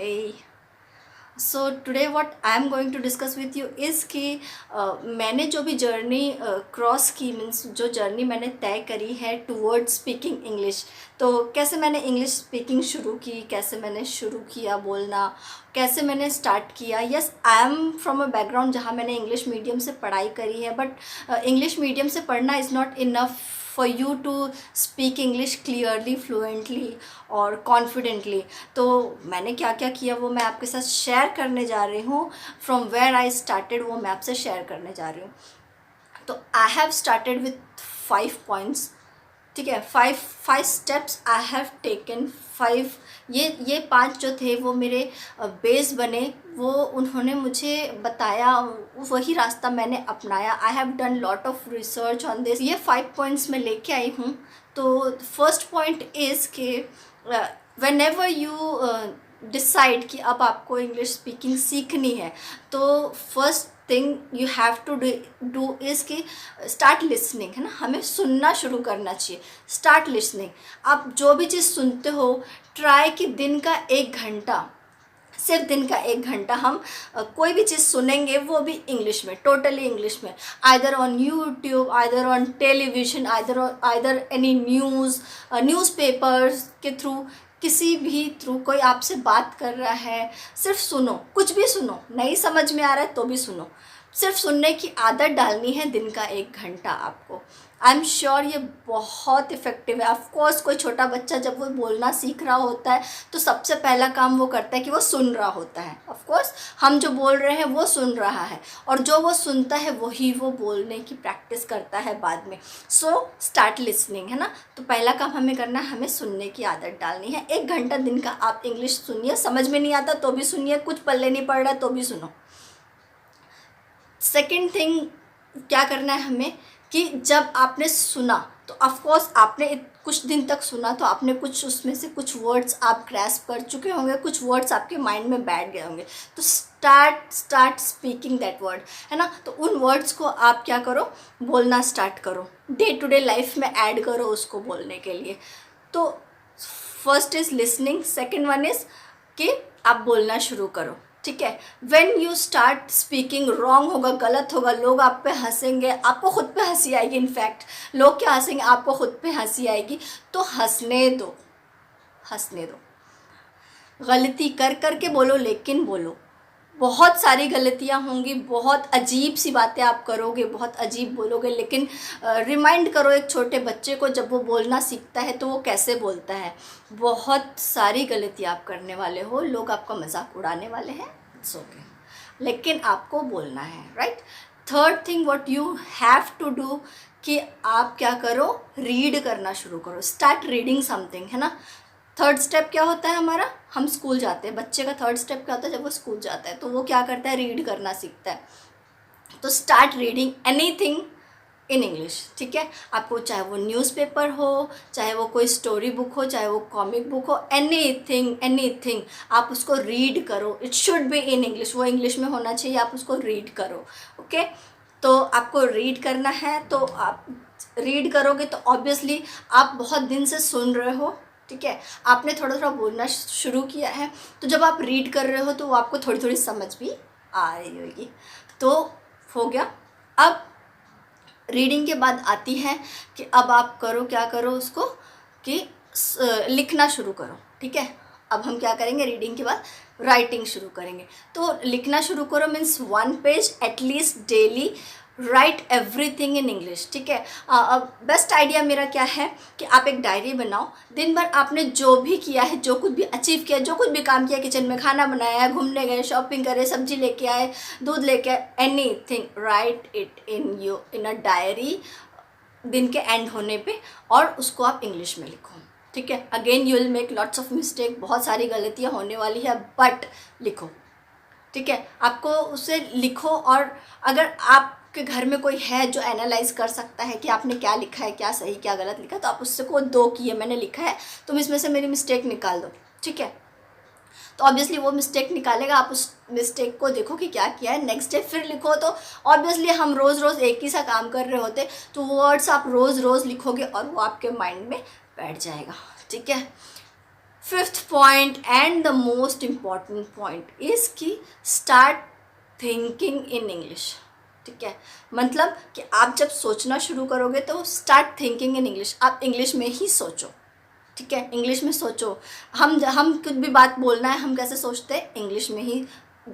Hey, so today what I am going to discuss with you is कि मैंने जो भी जर्नी क्रॉस की मीन्स जो जर्नी मैंने तय करी है टूवर्ड्स स्पीकिंग इंग्लिश। तो कैसे मैंने इंग्लिश स्पीकिंग शुरू की, कैसे मैंने शुरू किया बोलना, कैसे मैंने स्टार्ट किया। Yes, I am from a background जहाँ मैंने इंग्लिश मीडियम से पढ़ाई करी है, बट इंग्लिश मीडियम से पढ़ना is not enough for you to speak English clearly, fluently और कॉन्फिडेंटली। तो मैंने क्या क्या किया वो मैं आपके साथ शेयर करने जा रही हूँ। फ्रॉम वेयर आई स्टार्टेड वो मैं आपसे शेयर करने जा रही हूँ। तो I have started with 5 points. ठीक है, five steps I have taken. Five ये 5 जो थे वो मेरे बेस बने, वो उन्होंने मुझे बताया, वही रास्ता मैंने अपनाया। I have done lot of research on this. ये 5 पॉइंट्स मैं लेके आई हूँ। तो फर्स्ट पॉइंट इज़ कि वेन एवर यू डिसाइड कि अब आपको इंग्लिश स्पीकिंग सीखनी है, तो first thing you have to do is कि स्टार्ट लिसनिंग, है ना। हमें सुनना शुरू करना चाहिए। Start listening. आप जो भी चीज़ सुनते हो, ट्राई कि दिन का 1 घंटा, सिर्फ दिन का 1 घंटा हम कोई भी चीज़ सुनेंगे वो भी इंग्लिश में, टोटली इंग्लिश में। Either on YouTube, either on television, either any newspapers के थ्रू, किसी भी थ्रू कोई आपसे बात कर रहा है, सिर्फ सुनो। कुछ भी सुनो, नहीं समझ में आ रहा है तो भी सुनो। सिर्फ सुनने की आदत डालनी है दिन का 1 घंटा आपको। आई एम श्योर ये बहुत इफ़ेक्टिव है। ऑफकोर्स कोई छोटा बच्चा जब वो बोलना सीख रहा होता है तो सबसे पहला काम वो करता है कि वो सुन रहा होता है। ऑफकोर्स हम जो बोल रहे हैं वो सुन रहा है, और जो वो सुनता है वही वो बोलने की प्रैक्टिस करता है बाद में। सो स्टार्ट लिसनिंग, है ना। तो पहला काम हमें करना है, हमें सुनने की आदत डालनी है। 1 घंटा दिन का आप इंग्लिश सुनिए। समझ में नहीं आता तो भी सुनिए, कुछ पल्ले नहीं पड़ रहा तो भी सुनो। सेकेंड थिंग क्या करना है हमें कि जब आपने सुना तो ऑफकोर्स आपने कुछ दिन तक सुना तो आपने कुछ उसमें से कुछ वर्ड्स आप ग्रैस्प कर चुके होंगे, कुछ वर्ड्स आपके माइंड में बैठ गए होंगे। तो स्टार्ट स्पीकिंग दैट वर्ड, है ना। तो उन वर्ड्स को आप क्या करो, बोलना स्टार्ट करो, डे टू डे लाइफ में ऐड करो उसको बोलने के लिए। तो first is listening, second one is कि आप बोलना शुरू करो। ठीक है। When you start speaking wrong होगा, गलत होगा, लोग आप पे हंसेंगे, आपको खुद पे हंसी आएगी। इनफैक्ट लोग क्या हंसेंगे, आपको खुद पे हंसी आएगी। तो हंसने दो, हंसने दो। गलती कर कर के बोलो, लेकिन बोलो। बहुत सारी गलतियां होंगी, बहुत अजीब सी बातें आप करोगे, बहुत अजीब बोलोगे, लेकिन रिमाइंड करो एक छोटे बच्चे को, जब वो बोलना सीखता है तो वो कैसे बोलता है। बहुत सारी गलतियां आप करने वाले हो, लोग आपका मजाक उड़ाने वाले हैं, इट्स ओके, लेकिन आपको बोलना है, right. Third thing what you have to do कि आप क्या करो, रीड करना शुरू करो। स्टार्ट रीडिंग समथिंग, है ना। थर्ड स्टेप क्या होता है हमारा, हम स्कूल जाते हैं। बच्चे का थर्ड स्टेप क्या होता है, जब वो स्कूल जाता है तो वो क्या करता है, रीड करना सीखता है। तो start reading anything in English. ठीक है, आपको चाहे वो न्यूज़पेपर हो, चाहे वो कोई स्टोरी बुक हो, चाहे वो कॉमिक बुक हो, एनीथिंग आप उसको रीड करो। It should be in English, वो इंग्लिश में होना चाहिए, आप उसको रीड करो। ओके, तो आपको रीड करना है। तो आप रीड करोगे तो ऑब्वियसली आप बहुत दिन से सुन रहे हो, ठीक है, आपने थोड़ा थोड़ा बोलना शुरू किया है, तो जब आप रीड कर रहे हो तो वो आपको थोड़ी थोड़ी समझ भी आ रही होगी। तो हो गया। अब रीडिंग के बाद आती है कि अब आप करो, क्या करो उसको कि लिखना शुरू करो। ठीक है, अब हम क्या करेंगे, रीडिंग के बाद राइटिंग शुरू करेंगे। तो लिखना शुरू करो means 1 page at least daily, right everything in English. ठीक है, अब बेस्ट आइडिया मेरा क्या है कि आप एक डायरी बनाओ। दिन भर आपने जो भी किया है, जो कुछ भी अचीव किया, जो कुछ भी काम किया, किचन में खाना बनाया, घूमने गए, शॉपिंग करे, सब्जी लेके आए, दूध लेके आए, anything, right it in a diary दिन के एंड होने पे, और उसको आप इंग्लिश में लिखो। ठीक है, again you will make lots of mistake, बहुत सारी गलतियाँ होने वाली है, बट लिखो। ठीक है, आपको उसे लिखो। और अगर आपके घर में कोई है जो एनालाइज कर सकता है कि आपने क्या लिखा है, क्या सही क्या गलत लिखा, तो आप उससे को दो कि ये मैंने लिखा है, तुम इसमें से मेरी मिस्टेक निकाल दो। ठीक है, तो ऑब्वियसली वो मिस्टेक निकालेगा, आप उस मिस्टेक को देखो कि क्या किया है, नेक्स्ट डे फिर लिखो। तो ऑब्वियसली हम रोज़ रोज़ एक ही सा काम कर रहे होते, तो वर्ड्स आप रोज़ रोज़ लिखोगे और वो आपके माइंड में बैठ जाएगा। ठीक है, fifth point and the most important point is कि स्टार्ट थिंकिंग इन इंग्लिश। ठीक है, मतलब कि आप जब सोचना शुरू करोगे तो स्टार्ट थिंकिंग इन इंग्लिश, आप इंग्लिश में ही सोचो। ठीक है, इंग्लिश में सोचो। हम कुछ भी बात बोलना है, हम कैसे सोचते हैं? इंग्लिश में ही।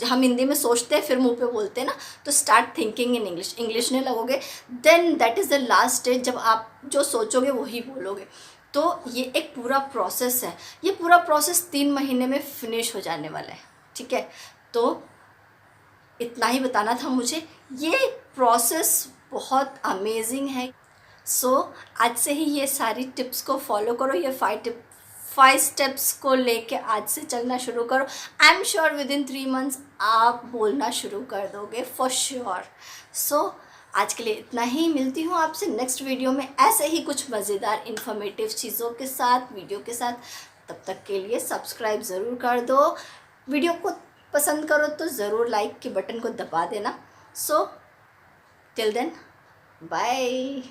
हम हिंदी में सोचते हैं फिर मुंह पे बोलते हैं ना, तो start thinking in English. English में लगोगे, then that is the last stage, जब आप जो सोचोगे वही बोलोगे। तो ये एक पूरा प्रोसेस है, ये पूरा प्रोसेस 3 महीने में फिनिश हो जाने वाला है। ठीक है, तो इतना ही बताना था मुझे। ये प्रोसेस बहुत अमेजिंग है। सो आज से ही ये सारी टिप्स को फॉलो करो, ये 5 स्टेप्स को लेके आज से चलना शुरू करो। I am sure with in 3 months आप बोलना शुरू कर दोगे फॉर श्योर। सो आज के लिए इतना ही, मिलती हूँ आपसे नेक्स्ट वीडियो में ऐसे ही कुछ मज़ेदार इन्फॉर्मेटिव चीज़ों के साथ, वीडियो के साथ। तब तक के लिए सब्सक्राइब ज़रूर कर दो, वीडियो को पसंद करो तो ज़रूर लाइक के बटन को दबा देना। So till then, bye.